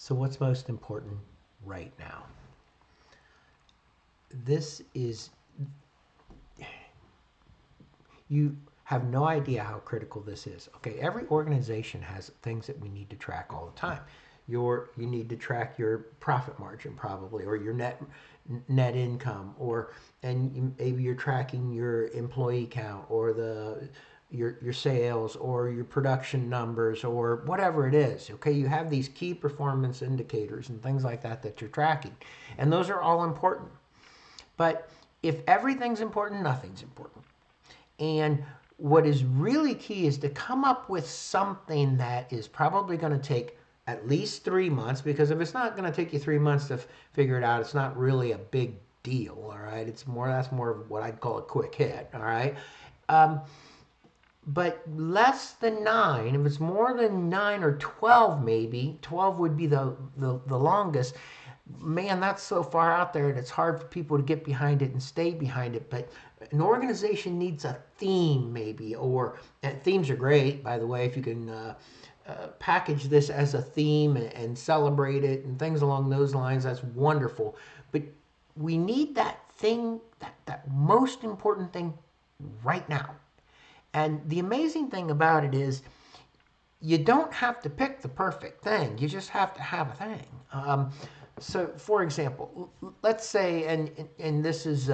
So what's most important right now? This is, you have no idea how critical this is. Okay, every organization has things that we need to track all the time. You need to track your profit margin probably, or your net income, or maybe you're tracking your employee count, or your sales, or your production numbers, or whatever it is. Okay, you have these key performance indicators and things like that that you're tracking, and those are all important. But if everything's important, nothing's important. And what is really key is to come up with something that is probably going to take at least 3 months, because if it's not going to take you 3 months to figure it out, it's not really a big deal. All right, that's more of what I'd call a quick hit. All right. But less than 9, if it's more than 9 or 12, maybe 12 would be the longest. Man, that's so far out there, and it's hard for people to get behind it and stay behind it. But an organization needs a theme, maybe, and themes are great, by the way, if you can package this as a theme and celebrate it and things along those lines. That's wonderful. But we need that thing, that most important thing right now. And the amazing thing about it is, you don't have to pick the perfect thing. You just have to have a thing. So, for example, let's say, and this is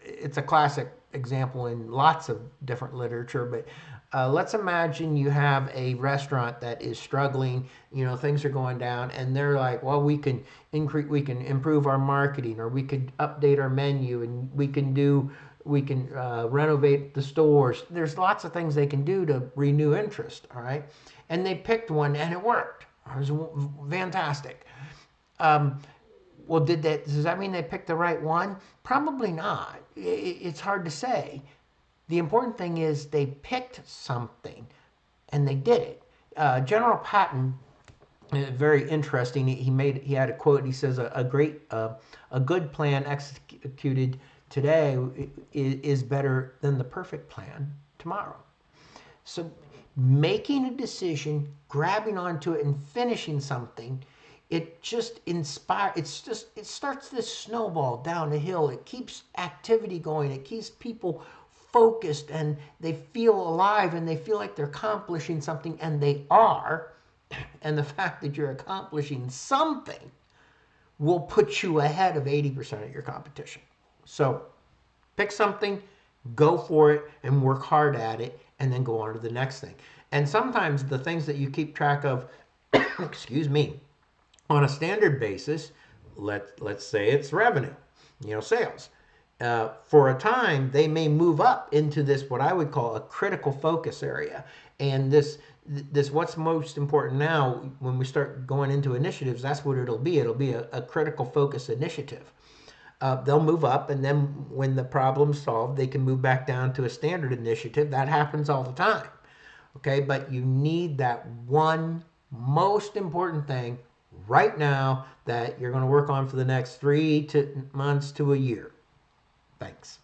it's a classic example in lots of different literature, but let's imagine you have a restaurant that is struggling. Things are going down, and they're like, well, we can improve our marketing, or we could update our menu, and we can renovate the stores. There's lots of things they can do to renew interest. All right, and they picked one, and it worked. It was fantastic. Well, does that mean they picked the right one? Probably not. It's hard to say. The important thing is they picked something, and they did it. General Patton, very interesting. He had a quote. He says, a good plan executed today is better than the perfect plan tomorrow. So making a decision, grabbing onto it, and finishing something, it just inspires. It starts this snowball down the hill. It keeps activity going. It keeps people focused, and they feel alive, and they feel like they're accomplishing something, and they are. And the fact that you're accomplishing something will put you ahead of 80% of your competition. So pick something, go for it, and work hard at it, and then go on to the next thing. And sometimes the things that you keep track of, excuse me, on a standard basis, let's say it's revenue, sales. For a time, they may move up into this, what I would call a critical focus area. And this what's most important now, when we start going into initiatives, that's what it'll be. It'll be a critical focus initiative. They'll move up, and then when the problem's solved, they can move back down to a standard initiative. That happens all the time. Okay, but you need that one most important thing right now that you're going to work on for the next 3 months to a year. Thanks.